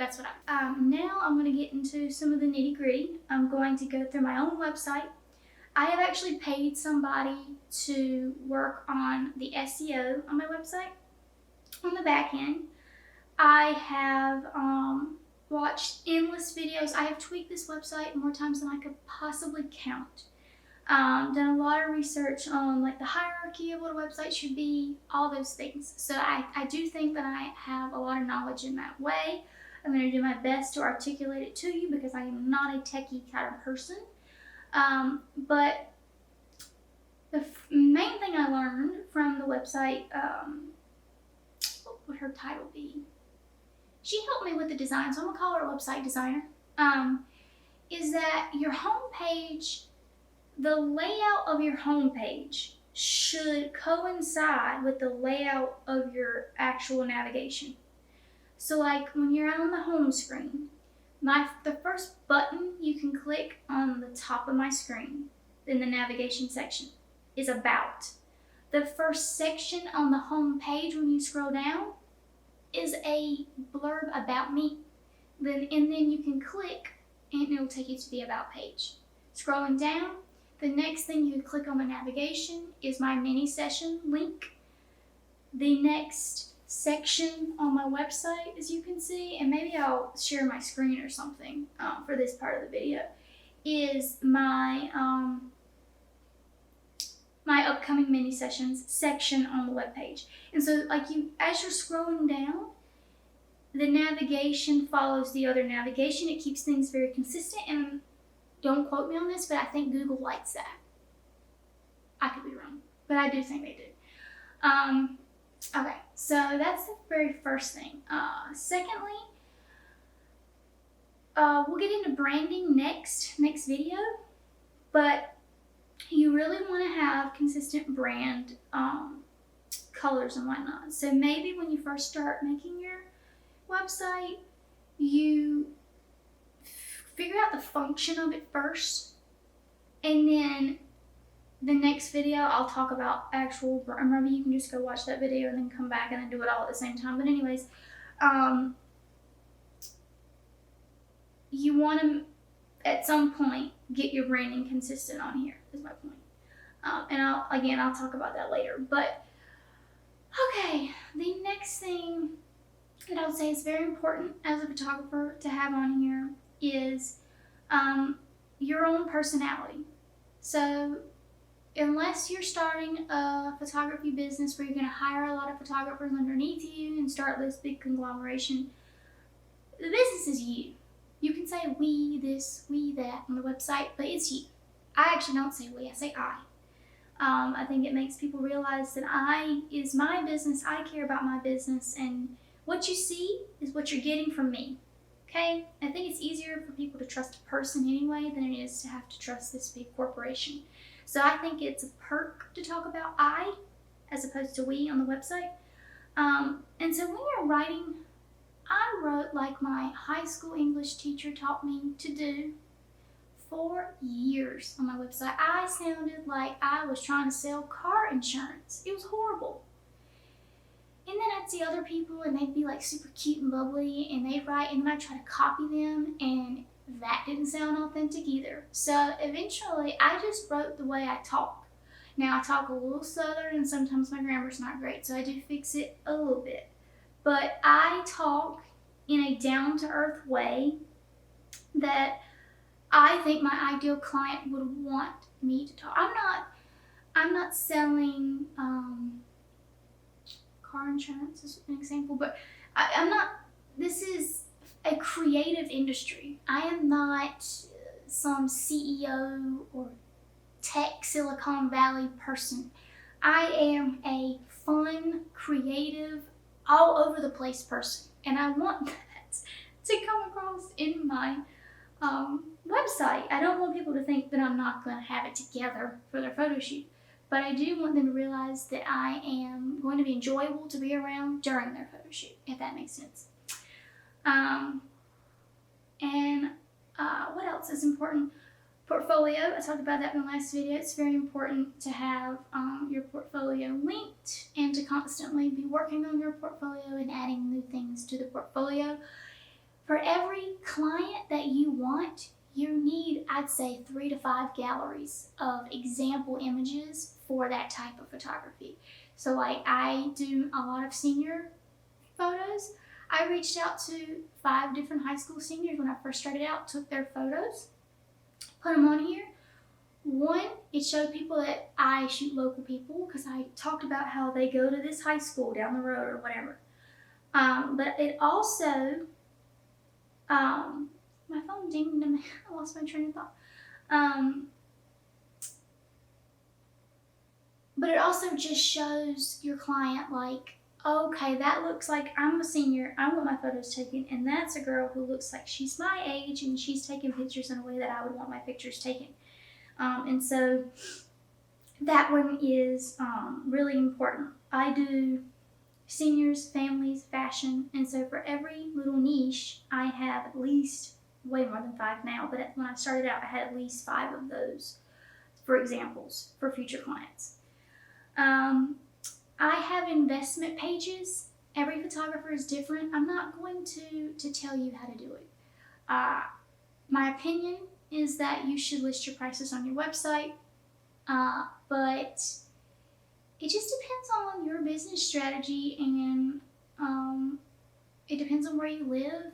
That's what now I'm going to get into some of the nitty gritty. I'm going to go through my own website. I have actually paid somebody to work on the SEO on my website. On the back end, I have watched endless videos. I have tweaked this website more times than I could possibly count. Done a lot of research on like the hierarchy of what a website should be, all those things. So I do think that I have a lot of knowledge in that way. I'm going to do my best to articulate it to you because I am not a techie kind of person. But the main thing I learned from the website, what would her title be? She helped me with the design, so I'm going to call her a website designer, is that your homepage, the layout of your homepage should coincide with the layout of your actual navigation. So like when you're on the home screen, the first button you can click on the top of my screen in the navigation section is About. The first section on the home page when you scroll down is a blurb about me. And then you can click and it'll take you to the About page. Scrolling down, the next thing you click on the navigation is my mini session link. The next section on my website, as you can see, and maybe I'll share my screen or something for this part of the video, is my my upcoming mini sessions section on the webpage. And so as you're scrolling down, the navigation follows the other navigation. It keeps things very consistent, and don't quote me on this, but I think Google likes that. I could be wrong, but I do think they do. Okay, so that's the very first thing. Secondly, we'll get into branding next video, but you really want to have consistent brand colors and whatnot. So maybe when you first start making your website, you figure out the function of it first, and then the next video I'll talk about actual, or maybe you can just go watch that video and then come back and then do it all at the same time. But anyways, you want to at some point get your branding consistent on here is my point. And I'll talk about that later. But okay, the next thing that I would say is very important as a photographer to have on here is your own personality. So unless you're starting a photography business where you're going to hire a lot of photographers underneath you and start this big conglomeration, the business is you. You can say we this, we that on the website, but it's you. I actually don't say we, I say I. I think it makes people realize that I is my business, I care about my business, and what you see is what you're getting from me. Okay? I think it's easier for people to trust a person anyway than it is to have to trust this big corporation. So I think it's a perk to talk about I as opposed to we on the website. And so when you're writing, I wrote like my high school English teacher taught me to do for years on my website. I sounded like I was trying to sell car insurance. It was horrible. And then I'd see other people and they'd be like super cute and bubbly and they'd write, and then I'd try to copy them, and that didn't sound authentic either. So eventually I just wrote the way I talk. Now I talk a little southern and sometimes my grammar's not great, so I do fix it a little bit. But I talk in a down-to-earth way that I think my ideal client would want me to talk. I'm not selling car insurance as an example, but I'm not, this is a creative industry. I am not some CEO or tech Silicon Valley person. I am a fun, creative, all over the place person, and I want that to come across in my website. I don't want people to think that I'm not going to have it together for their photo shoot, but I do want them to realize that I am going to be enjoyable to be around during their photo shoot, if that makes sense. What else is important? Portfolio. I talked about that in the last video. It's very important to have your portfolio linked and to constantly be working on your portfolio and adding new things to the portfolio. For every client that you want, you need, I'd say, 3 to 5 galleries of example images for that type of photography. So like I do a lot of senior photos. I reached out to 5 different high school seniors when I first started out, took their photos, put them on here. One, it showed people that I shoot local people because I talked about how they go to this high school down the road or whatever. But it also, my phone dinged and I lost my train of thought. But it also just shows your client like, okay, that looks like I'm a senior, I want my photos taken, and that's a girl who looks like she's my age and she's taking pictures in a way that I would want my pictures taken. And so that one is really important. I do seniors, families, fashion, and so for every little niche, I have at least, way more than 5 now, but when I started out, I had at least 5 of those for examples for future clients. I have investment pages. Every photographer is different. I'm not going to tell you how to do it. My opinion is that you should list your prices on your website, but it just depends on your business strategy, and it depends on where you live.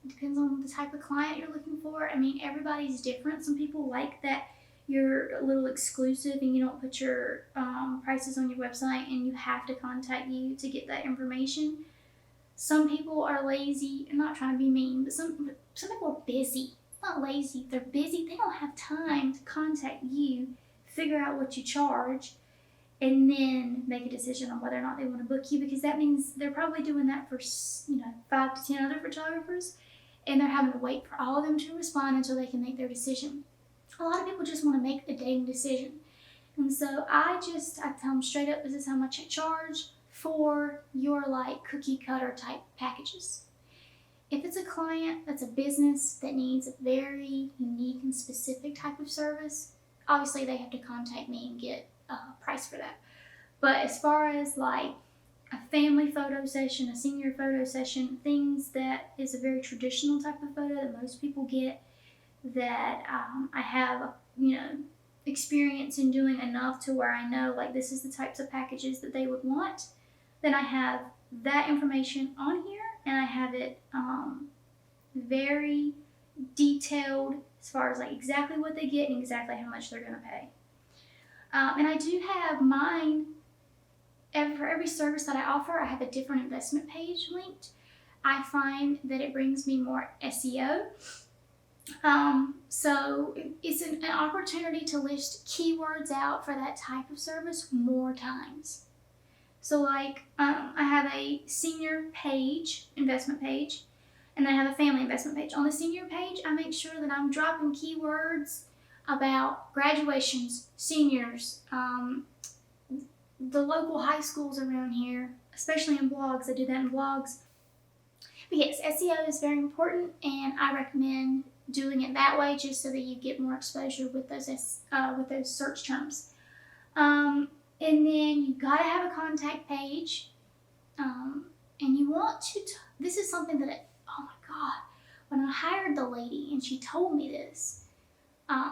It depends on the type of client you're looking for. I mean, everybody's different. Some people like that you're a little exclusive and you don't put your prices on your website and you have to contact you to get that information. Some people are lazy. I'm not trying to be mean, but some people are busy. Not lazy, they're busy. They don't have time to contact you, figure out what you charge, and then make a decision on whether or not they want to book you, because that means they're probably doing that for 5 to 10 other photographers, and they're having to wait for all of them to respond until they can make their decision. A lot of people just want to make a dang decision. And so I tell them straight up, this is how much I charge for your like cookie cutter type packages. If it's a client that's a business that needs a very unique and specific type of service, obviously they have to contact me and get a price for that. But as far as like a family photo session, a senior photo session, things that is a very traditional type of photo that most people get, that I have, experience in doing enough to where I know like this is the types of packages that they would want, then I have that information on here, and I have it very detailed as far as like exactly what they get and exactly how much they're going to pay. And I do have mine, for every service that I offer, I have a different investment page linked. I find that it brings me more SEO. So it's an opportunity to list keywords out for that type of service more times. So like, I have a senior page, investment page, and then I have a family investment page. On the senior page, I make sure that I'm dropping keywords about graduations, seniors, the local high schools around here, especially in blogs. I do that in blogs. But yes, SEO is very important, and I recommend doing it that way just so that you get more exposure with those search terms. And then you gotta have a contact page, and you want to. This is something that oh my god, when I hired the lady and she told me this,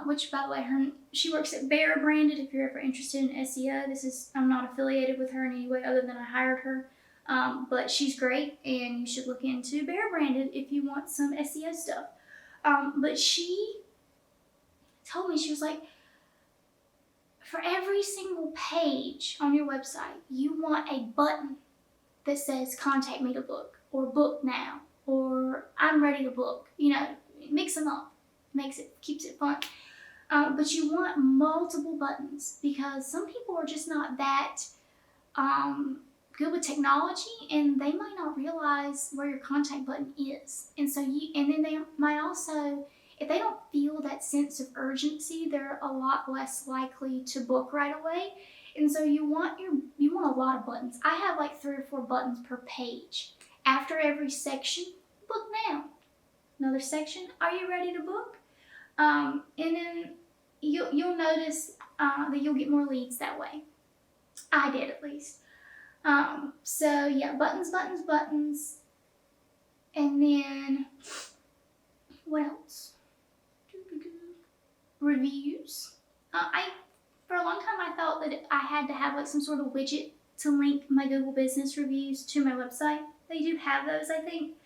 which by the way, she works at Bear Branded. If you're ever interested in SEO, I'm not affiliated with her in any way other than I hired her. But she's great, and you should look into Bear Branded if you want some SEO stuff. But she told me, she was like, for every single page on your website, you want a button that says contact me to book, or book now, or I'm ready to book. Mix them up, keeps it fun. But you want multiple buttons, because some people are just not that good with technology, and they might not realize where your contact button is. And then they might also, if they don't feel that sense of urgency, they're a lot less likely to book right away. And so you want a lot of buttons. I have like 3 or 4 buttons per page. After every section, book now. Another section, are you ready to book? And then you'll notice that you'll get more leads that way. I did, at least. So yeah, buttons. And then, what else? Reviews. For a long time I thought that I had to have like some sort of widget to link my Google Business reviews to my website. They do have those, I think.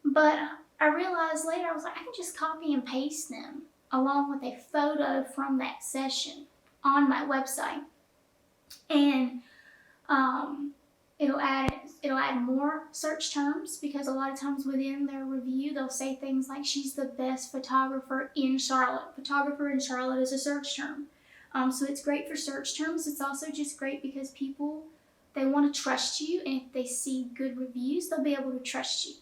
But I realized later, I was like, I can just copy and paste them along with a photo from that session on my website. And it'll add more search terms, because a lot of times within their review they'll say things like, she's the best photographer in Charlotte. Photographer in Charlotte is a search term. So it's great for search terms. It's also just great because people, they want to trust you, and if they see good reviews, they'll be able to trust you.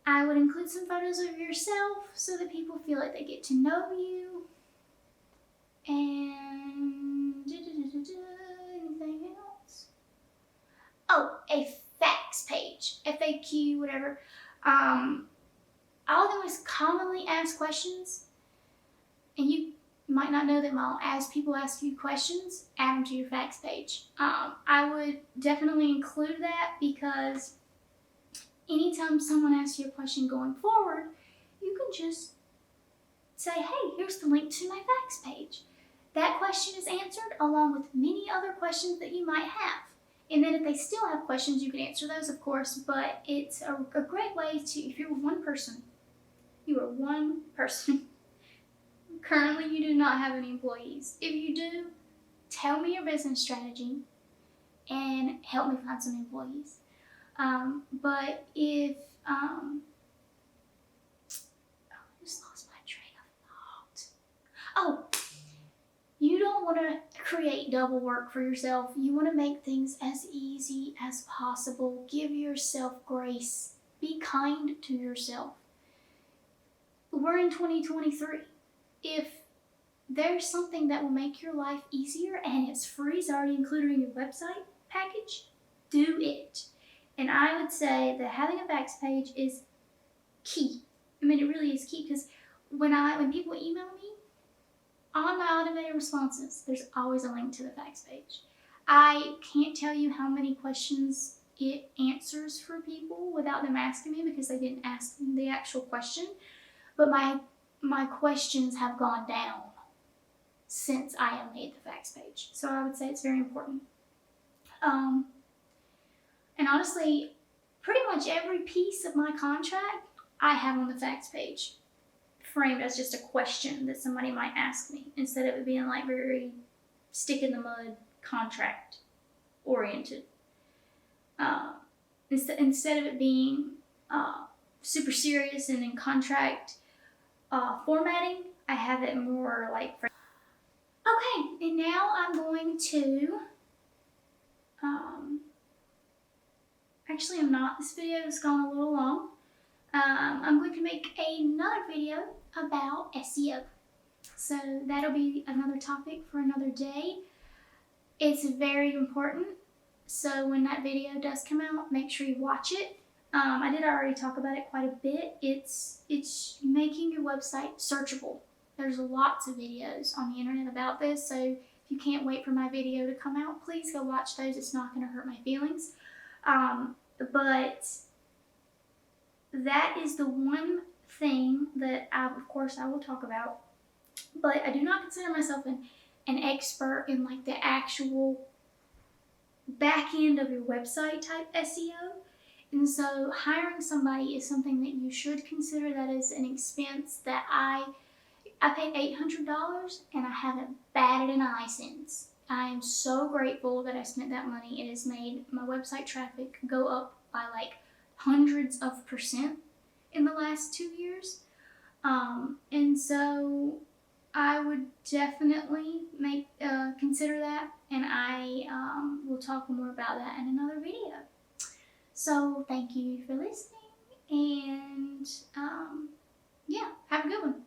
I would include some photos of yourself so that people feel like they get to know you. And anything else? Oh, a facts page, FAQ, whatever. All the most commonly asked questions, and you might not know them all. As people ask you questions, add them to your facts page. I would definitely include that, because anytime someone asks you a question going forward, you can just say, hey, here's the link to my facts page. That question is answered along with many other questions that you might have. And then if they still have questions, you can answer those, of course, but it's a great way to, if you're one person, you are one person. Currently, you do not have any employees. If you do, tell me your business strategy and help me find some employees. But if, I just lost my train of thought. Oh, you don't want to create double work for yourself. You want to make things as easy as possible. Give yourself grace. Be kind to yourself. We're in 2023. If there's something that will make your life easier and it's free, it's already included in your website package, do it. And I would say that having a facts page is key. I mean, it really is key, because when people email me, on my automated responses, there's always a link to the facts page. I can't tell you how many questions it answers for people without them asking me, because they didn't ask me the actual question. But my questions have gone down since I have made the facts page. So I would say it's very important. And honestly, pretty much every piece of my contract I have on the facts page, framed as just a question that somebody might ask me, instead of it being like very stick in the mud contract oriented. Instead of it being super serious and in contract formatting, I have it more like for. Okay, and now I'm going to, actually I'm not, this video has gone a little long. I'm going to make another video about SEO. So that'll be another topic for another day. It's very important. So when that video does come out, make sure you watch it. I did already talk about it quite a bit. It's making your website searchable. There's lots of videos on the internet about this. So if you can't wait for my video to come out, please go watch those. It's not going to hurt my feelings. But that is the one thing that of course I will talk about, but I do not consider myself an expert in like the actual back end of your website type SEO. And so hiring somebody is something that you should consider. That is an expense that I paid $800 and I haven't batted an eye since. I am so grateful that I spent that money. It has made my website traffic go up by like hundreds of % in the last 2 years. And so I would definitely consider that, and I will talk more about that in another video. So thank you for listening, and yeah, have a good one.